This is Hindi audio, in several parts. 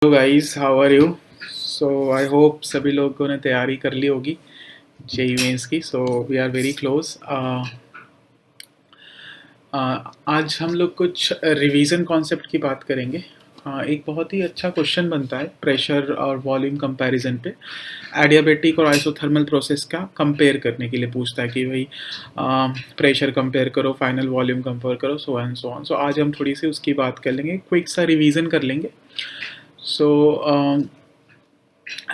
Hello guys, how are you? So I hope सभी लोगों ने तैयारी कर ली होगी जेई मेंस की. So we are very close. आज हम लोग कुछ रिवीजन कॉन्सेप्ट की बात करेंगे. एक बहुत ही अच्छा क्वेश्चन बनता है प्रेशर और वॉल्यूम कंपैरिजन पे. एडियाबेटिक और आइसोथर्मल प्रोसेस का कंपेयर करने के लिए पूछता है कि भाई प्रेशर कंपेयर करो, फाइनल वॉल्यूम कंपेयर करो, सो एंड सो ऑन. सो आज हम थोड़ी सी उसकी बात कर लेंगे, क्विक सा रिवीजन कर लेंगे. So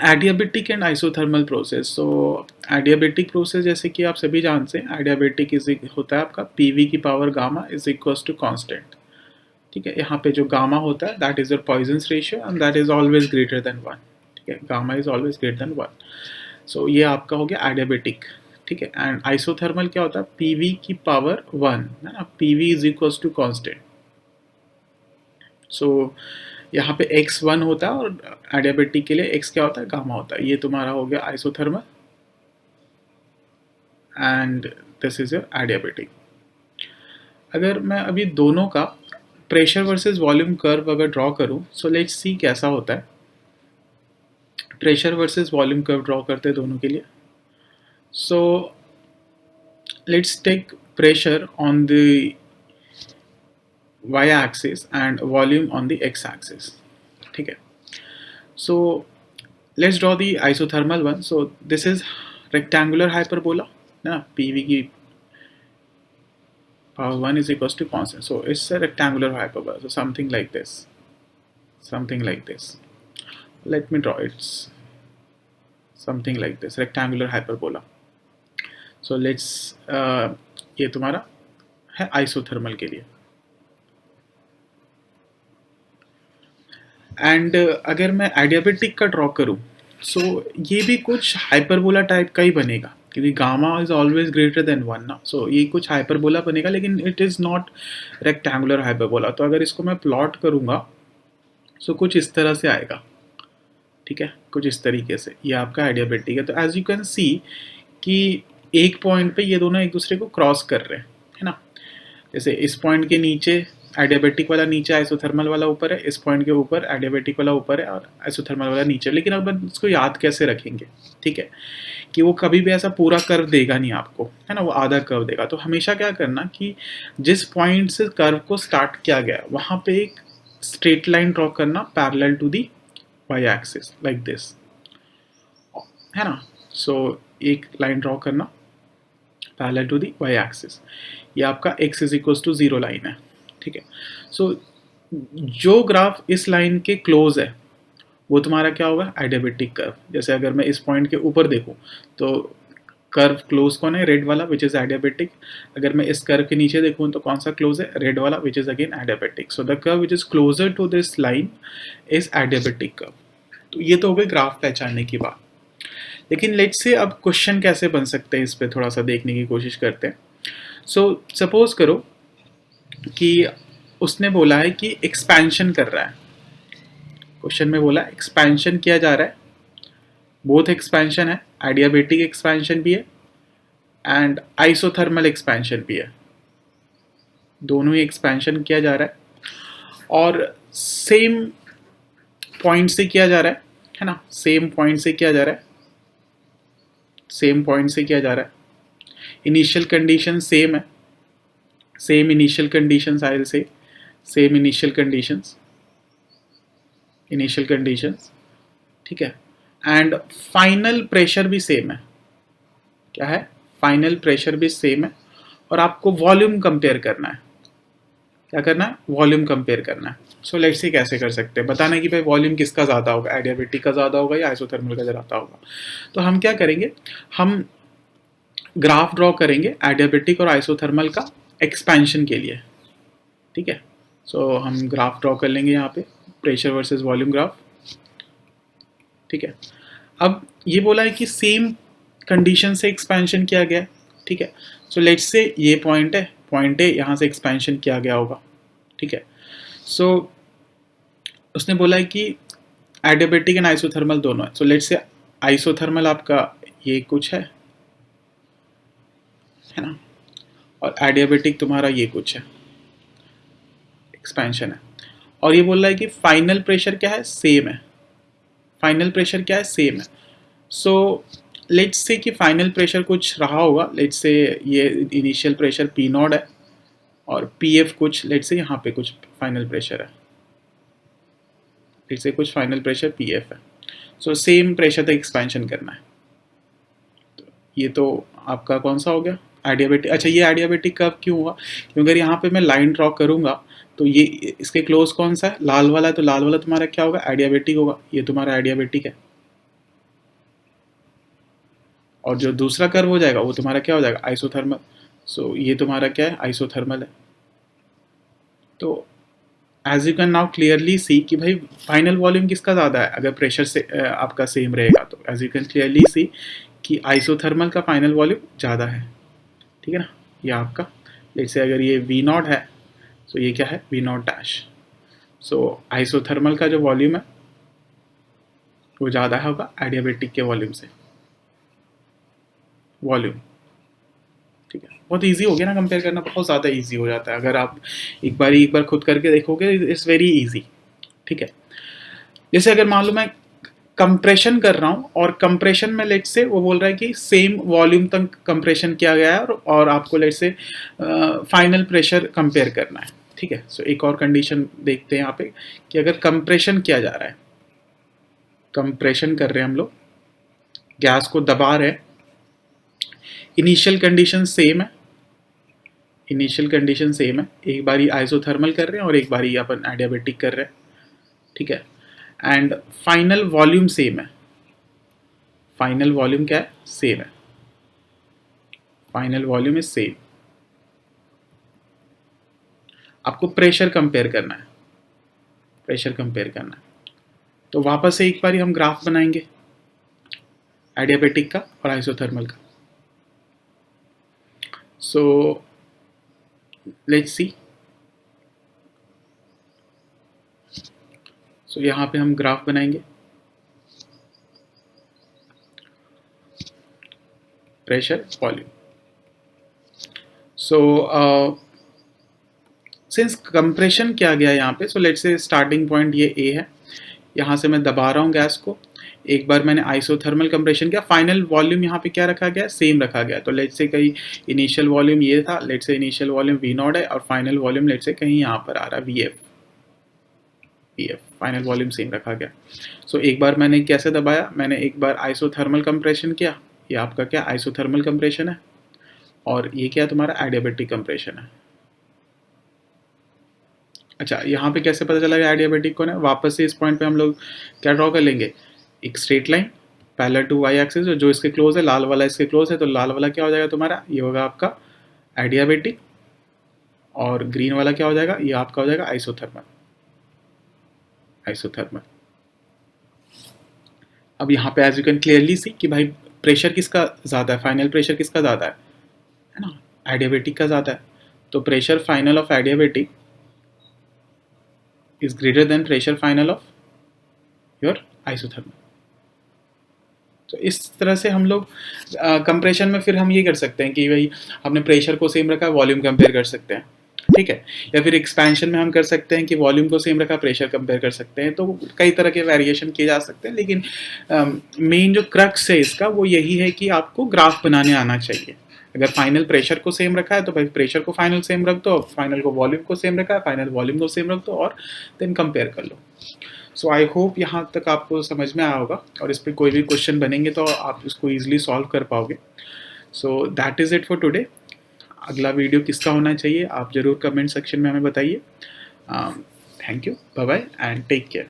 adiabatic and isothermal process. So adiabatic process जैसे कि आप सभी जानते हैं, एडियाबेटिक इज होता है आपका पीवी की power gamma is equals to constant. ठीक है, यहाँ पे जो गामा होता है that is your Poisson's ratio and that is always greater than 1. ठीक है, gamma is always greater than 1. So ये आपका हो गया एडियाबेटिक. ठीक है, एंड आइसोथर्मल क्या होता है? पीवी की पावर 1 है ना, PV is equals to constant. So यहाँ पे x1 होता है और एडियाबेटिक के लिए x क्या होता है? गामा होता है. ये तुम्हारा हो गया isothermal and this is your adiabatic. अगर मैं अभी दोनों का प्रेशर वर्सेस वॉल्यूम कर्व अगर ड्रॉ करूं, सो लेट्स सी कैसा होता है. Pressure versus volume curve draw करते हैं दोनों के लिए. So let's take pressure on the y axis and volume on the x axis. ठीक है, so let's draw the isothermal one. So this is rectangular hyperbola ना, pv की power 1 is equals to constant. So it's a rectangular hyperbola, so something like this, something like this. Let me draw it something like this, rectangular hyperbola. So let's ये तुम्हारा है आइसोथर्मल के लिए. एंड अगर मैं एडियाबेटिक का ड्रॉ करूं, सो ये भी कुछ हाइपरबोला टाइप का ही बनेगा क्योंकि gamma is always greater than 1 ना. सो ये कुछ हाइपरबोला बनेगा लेकिन it is not rectangular hyperbola. तो अगर इसको मैं प्लॉट करूंगा, सो कुछ इस तरह से आएगा. ठीक है, कुछ इस तरीके से ये आपका एडियाबेटिक है. तो एज यू कैन सी कि एक पॉइंट पे ये दोनों एक दूसरे को क्रॉस कर रहे हैं, है ना. जैसे इस पॉइंट के नीचे एडियाबेटिक वाला नीचे, आइसोथर्मल वाला ऊपर है, इस पॉइंट के ऊपर एडियाबेटिक वाला ऊपर है और आइसोथर्मल वाला नीचे. लेकिन अब इसको याद कैसे रखेंगे? ठीक है, कि वो कभी भी ऐसा पूरा कर्व देगा नहीं आपको, है ना, वो आधा कर्व देगा. तो हमेशा क्या करना कि जिस पॉइंट से कर्व को स्टार्ट किया गया वहाँ पे एक स्ट्रेट लाइन ड्रॉ करना parallel to the Y axis like this, है ना. सो एक लाइन ड्रॉ करना parallel to the Y axis. ये आपका x is equals to 0 line है. ठीक है, सो जो ग्राफ इस लाइन के क्लोज है वो तुम्हारा क्या होगा? Adiabatic curve. जैसे अगर मैं इस पॉइंट के ऊपर देखूं तो कर्व क्लोज कौन है? रेड वाला, विच इज एडियाबेटिक. अगर मैं इस कर्व के नीचे देखूं तो कौन सा क्लोज है? रेड वाला, which is again adiabatic. So the curve which is closer to this line is adiabatic curve. तो ये तो हो गई ग्राफ पहचानने की बात. लेकिन लेट्स से अब क्वेश्चन कैसे बन सकते हैं, इस पर थोड़ा सा देखने की कोशिश करते हैं. सो सपोज करो कि उसने बोला है कि एक्सपेंशन कर रहा है. क्वेश्चन में बोला एक्सपेंशन किया जा रहा है. बोथ एक्सपेंशन है, एडियाबेटिक एक्सपेंशन भी है एंड आइसोथर्मल एक्सपेंशन भी है. दोनों ही एक्सपेंशन किया जा रहा है और सेम पॉइंट से किया जा रहा है ना. सेम पॉइंट से किया जा रहा है, सेम पॉइंट से किया जा रहा है. इनिशियल कंडीशन सेम है, same initial conditions. I will say same initial conditions, initial conditions. ठीक है, एंड फाइनल प्रेशर भी सेम है. क्या है? फाइनल प्रेशर भी सेम है. और आपको वॉल्यूम कंपेयर करना है. क्या करना है? वॉल्यूम कंपेयर करना है. सो लेट्स सी कैसे कर सकते हैं. बताना है कि भाई वॉल्यूम किसका ज़्यादा होगा, एडियाबेटिक का ज़्यादा होगा या आइसोथर्मल का ज़्यादा होगा. तो हम क्या करेंगे, हम ग्राफ ड्रॉ करेंगे एडियाबेटिक और आइसोथर्मल का एक्सपेंशन के लिए. ठीक है, सो हम ग्राफ ड्रॉ कर लेंगे यहाँ पे, प्रेशर वर्सेस वॉल्यूम ग्राफ. ठीक है, अब ये बोला है कि सेम कंडीशन से एक्सपेंशन किया गया. ठीक है, सो लेट्स से ये पॉइंट है, पॉइंट ए, यहाँ से एक्सपेंशन किया गया होगा. ठीक है, सो उसने बोला है कि एडियाबेटिक एंड आइसोथर्मल दोनों है. सो लेट्स से आइसोथर्मल आपका ये कुछ है ना, और एडियाबेटिक तुम्हारा ये कुछ है, एक्सपेंशन है. और ये बोल रहा है कि फाइनल प्रेशर क्या है, सेम है, फाइनल प्रेशर क्या है, सेम है। सो लेट्स से कि फाइनल प्रेशर कुछ रहा होगा, लेट्स से ये इनिशियल प्रेशर पी नॉट है और पी एफ कुछ, लेट्स से यहाँ पे कुछ फाइनल प्रेशर है, लेट्स से कुछ फाइनल प्रेशर पी एफ है। सो सेम प्रेशर तक एक्सपेंशन करना है। ये तो आपका कौन सा हो गया, एडियाबेटिक। अच्छा, ये एडियाबेटिक कब क्यों हुआ, क्योंकि अगर यहाँ पे मैं लाइन ड्रॉ करूँगा तो ये इसके क्लोज कौन सा है, लाल वाला है, तो लाल वाला तुम्हारा क्या होगा, एडियाबेटिक होगा, ये तुम्हारा एडियाबेटिक है। और जो दूसरा कर्व हो जाएगा वो तुम्हारा क्या हो जाएगा, आइसोथर्मल। सो ये तुम्हारा क्या है, आइसोथर्मल है। तो as you can now clearly see कि भाई फाइनल वॉल्यूम किसका ज़्यादा है, अगर प्रेशर से आपका सेम रहेगा तो as you can clearly see कि आइसोथर्मल का फाइनल वॉल्यूम ज़्यादा है, ठीक है ना। ये आपका जैसे अगर ये वी नॉट है तो ये क्या है, V naught dash. So isothermal का जो वॉल्यूम है वो ज़्यादा होगा एडियाबेटिक के वॉल्यूम से, वॉल्यूम, ठीक है। बहुत इजी हो गया ना, कंपेयर करना बहुत ज़्यादा इजी हो जाता है अगर आप एक बार खुद करके देखोगे, इट्स वेरी इजी, ठीक है। जैसे अगर मान लो मैं कंप्रेशन कर रहा हूँ और कंप्रेशन में लेट से वो बोल रहा है कि सेम वॉल्यूम तक कंप्रेशन किया गया है और आपको लेट से फाइनल प्रेशर कंपेयर करना है, ठीक है। सो एक और कंडीशन देखते हैं यहाँ पे कि अगर कंप्रेशन किया जा रहा है, कंप्रेशन कर रहे हैं हम लोग, गैस को दबा रहे हैं, इनिशियल कंडीशन सेम है, इनिशियल कंडीशन सेम है, एक बारी आइसोथर्मल कर रहे हैं और एक बारी अपन एडियाबेटिक कर रहे हैं, ठीक है। एंड फाइनल वॉल्यूम सेम है, फाइनल वॉल्यूम क्या है, सेम है, फाइनल वॉल्यूम इज सेम। आपको प्रेशर कंपेयर करना है, प्रेशर कंपेयर करना है। तो वापस से एक बारी हम ग्राफ बनाएंगे एडियाबेटिक का और आइसोथर्मल का। सो लेट्स सी, सो यहाँ पे हम ग्राफ बनाएंगे, pressure volume. So since compression किया गया यहाँ पे, so let's say starting point ये ए है, यहाँ से मैं दबा रहा हूँ गैस को, एक बार मैंने आइसोथर्मल कंप्रेशन किया, फाइनल वॉल्यूम यहाँ पे क्या रखा गया, सेम रखा गया। तो लेट्स से कहीं इनिशियल वॉल्यूम ये था, let's say initial volume we not है और फाइनल वॉल्यूम लेट्स से कहीं यहाँ पर आ रहा है V F, final volume same रखा गया। सो एक बार मैंने कैसे दबाया, मैंने एक बार आइसोथर्मल कंप्रेशन किया, ये आपका क्या आइसोथर्मल कंप्रेशन है, और ये क्या तुम्हारा एडियाबेटिक कंप्रेशन है। अच्छा, यहाँ पे कैसे पता चला कि एडियाबेटिक कौन है, वापस से इस पॉइंट पे हम लोग क्या ड्रॉ कर लेंगे, एक straight line parallel to Y axis, जो इसके क्लोज है, लाल वाला इसके क्लोज है, तो लाल वाला क्या हो जाएगा तुम्हारा, ये होगा आपका एडियाबेटिक, और ग्रीन वाला क्या हो जाएगा, ये आपका हो जाएगा आइसोथर्मल, आइसोथर्मल। अब यहाँ पे as you can clearly see कि भाई प्रेशर किसका ज़्यादा है, फाइनल प्रेशर किसका ज़्यादा है ना, एडियाबेटिक का ज़्यादा है। तो pressure final of adiabatic is greater than pressure final of your isothermal। तो इस तरह से हम लोग कंप्रेशन में फिर हम ये कर सकते हैं कि भाई हमने प्रेशर को सेम रखा, वॉल्यूम कंपेयर कर सकते हैं, ठीक है। या फिर एक्सपेंशन में हम कर सकते हैं कि वॉल्यूम को सेम रखा, प्रेशर कंपेयर कर सकते हैं। तो कई तरह के वेरिएशन किए जा सकते हैं, लेकिन मेन जो क्रक्स है इसका वो यही है कि आपको ग्राफ बनाने आना चाहिए। अगर फाइनल प्रेशर को सेम रखा है तो भाई प्रेशर को फाइनल सेम रख दो, फाइनल को वॉल्यूम को सेम रखा है, फाइनल वॉल्यूम को सेम रख दो और देन कंपेयर कर लो। सो आई होप यहाँ तक आपको समझ में आया होगा, और इस पर कोई भी क्वेश्चन बनेंगे तो आप इसको ईजिली सॉल्व कर पाओगे। So that is it for today. अगला वीडियो किसका होना चाहिए आप ज़रूर कमेंट सेक्शन में हमें बताइए। Thank you, bye bye and take care.